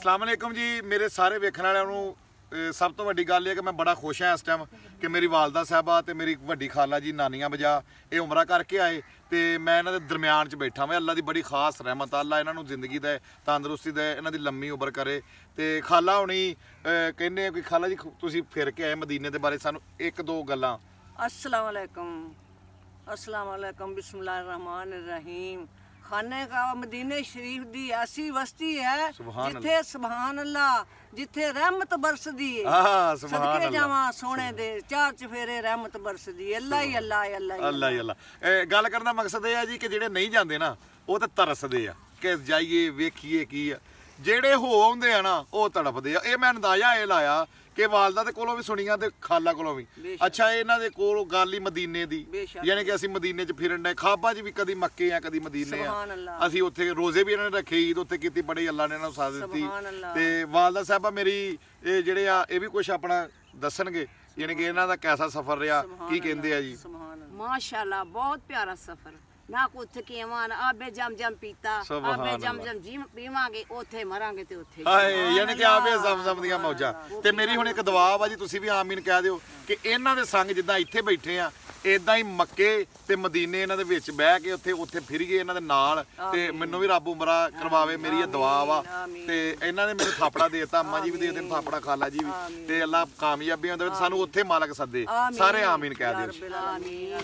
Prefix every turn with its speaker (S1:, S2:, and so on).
S1: अस्सलाम वालेकुम जी। मेरे सारे वेखण वालिਆਂ ਨੂੰ ਸਭ ਤੋਂ ਵੱਡੀ ਗੱਲ ਇਹ ਕਿ ਮੈਂ ਬੜਾ ਖੁਸ਼ ਹਾਂ ਇਸ ਟਾਈਮ ਕਿ ਮੇਰੀ ਵਾਲਦਾ ਸਾਹਿਬਾ ਤੇ ਮੇਰੀ ਵੱਡੀ ਖਾਲਾ ਜੀ ਨਾਨੀਆਂ ਬਜਾ ਇਹ ਉਮਰਾ ਕਰਕੇ ਆਏ ਤੇ ਮੈਂ ਇਹਨਾਂ ਦੇ ਦਰਮਿਆਨ 'ਚ ਬੈਠਾ ਮੈਂ। ਅੱਲਾ ਦੀ ਬੜੀ ਖਾਸ ਰਹਿਮਤ, ਅੱਲਾ ਇਹਨਾਂ ਨੂੰ ਜ਼ਿੰਦਗੀ ਦੇ ਤੰਦਰੁਸਤੀ ਦੇ, ਇਹਨਾਂ ਦੀ ਲੰਮੀ ਉਮਰ ਕਰੇ। ਤੇ ਖਾਲਾ ਹੁਣੀ ਕਹਿੰਦੇ ਕਿ ਖਾਲਾ ਜੀ ਤੁਸੀਂ ਫਿਰ ਕੇ ਆਏ ਮਦੀਨੇ ਦੇ ਬਾਰੇ ਸਾਨੂੰ ਇੱਕ ਦੋ ਗੱਲਾਂ।
S2: अस्सलाम वालेकुम बिस्मिल्लाहिर रहमानिर रहीम। खाने का मदीने शरीफ दी ऐसी बस्ती है जिथे सुभान अल्लाह, जिथे रहमत बरसदी है।
S1: सुभान
S2: सदके जावा सोने दे चार चफेरे रहमत बरसदी है। अल्लाह ही अल्लाह है, अल्लाह ही
S1: ਅੱਲਾ ਹੀ ਅੱਲਾ। ਗੱਲ ਕਰਨ ਦਾ ਮਕਸਦ ਇਹ ਆ ਜੀ ਕਿ ਜਿਹੜੇ ਨਹੀਂ ਜਾਂਦੇ ਨਾ ਉਹ ਤਾਂ ਤਰਸਦੇ ਆ ਕਿ ਜਾਈਏ ਵੇਖੀਏ ਕੀ ਆ। ਜਿਹੜੇ ਹੋ ਆਉਂਦੇ ਆ ਨਾ ਉਹ ਤੜਫਦੇ ਆ। ਇਹ ਮੈਂ ਅੰਦਾਜ਼ਾ ਇਹ ਲਾਇਆ ਕਿ ਵਾਲਦਾ ਦੇ ਕੋਲੋਂ ਵੀ ਸੁਣੀਆਂ ਤੇ ਖਾਲਾ ਕੋਲੋਂ ਵੀ। ਅੱਛਾ, ਇਹਨਾਂ ਦੇ ਕੋਲ ਗੱਲ ਹੀ ਮਦੀਨੇ ਦੀ, ਯਾਨੀ ਕਿ ਅਸੀਂ ਮਦੀਨੇ 'ਚ ਫਿਰਨ ਡਏ। ਖਾਬਾ 'ਚ ਵੀ ਕਦੀ ਮੱਕੇ ਆ ਕਦੀ ਮਦੀਨੇ ਆ। ਅਸੀਂ ਉੱਥੇ ਰੋਜ਼ੇ ਵੀ ਇਹਨਾਂ ਨੇ ਰੱਖੇ, ਈਦ ਉੱਥੇ ਕੀਤੀ, ਬੜੇ ਅੱਲਾ ਨੇ ਇਹਨਾਂ ਨੂੰ ਸਾਥ ਦਿੱਤੀ। ਤੇ ਵਾਲਦਾ ਸਾਹਿਬਾ ਮੇਰੀ ਇਹ ਜਿਹੜੇ ਆ ਇਹ ਵੀ ਕੁਝ ਆਪਣਾ ਦੱਸਣਗੇ, ਯਾਨੀ ਕਿ ਇਹਨਾਂ ਦਾ ਕੈਸਾ ਸਫ਼ਰ ਰਿਹਾ, ਕੀ ਕਹਿੰਦੇ ਆ ਜੀ।
S3: माशाल्लाह बहुत प्यारा सफर ना कुछ केवान आबे जम जम पीता आबे जम जम जी पीवांगे ओथे मरांगे ते ओथे
S1: ਹਾਏ, ਯਾਨੀ ਕਿ ਆਵੇ ਜ਼ਮਜ਼ਮ ਦੀਆਂ ਮੌਜਾਂ। ਤੇ ਮੇਰੀ ਹੁਣ ਇੱਕ ਦੁਆ ਵਾ ਜੀ, ਤੁਸੀਂ ਵੀ ਆਮੀਨ ਕਹਿ ਦਿਓ ਕਿ ਇਹਨਾਂ ਦੇ ਸੰਗ ਜਿੱਦਾਂ ਇੱਥੇ ਬੈਠੇ ਆ ਇਦਾਂ ਹੀ ਮੱਕੇ ਤੇ ਮਦੀਨੇ ਇਹਨਾਂ ਦੇ ਵਿੱਚ ਬਹਿ ਕੇ ਉੱਥੇ ਫਿਰੀਏ ਇਹਨਾਂ ਦੇ ਨਾਲ। ਤੇ ਮੈਨੂੰ ਵੀ ਰੱਬ ਉਮਰਾ ਕਰਵਾਵੇ, ਮੇਰੀ ਇਹ ਦੁਆ ਵਾ। ਤੇ ਇਹਨਾਂ ਨੇ ਮੈਨੂੰ ਥਾਪੜਾ ਦੇ ਦਿੱਤਾ, ਅੰਮਾ ਜੀ ਵੀ ਦੇ ਦੇਣ ਥਾਪੜਾ, ਖਾਲਾ ਜੀ ਵੀ। ਤੇ ਅੱਲਾ ਕਾਮਯਾਬੀਆਂ ਦੇਵੇ, ਸਾਨੂੰ ਉੱਥੇ ਮਾਲਕ ਸੱਦੇ। ਸਾਰੇ ਆਮੀਨ ਕਹਿ ਦਿਓ।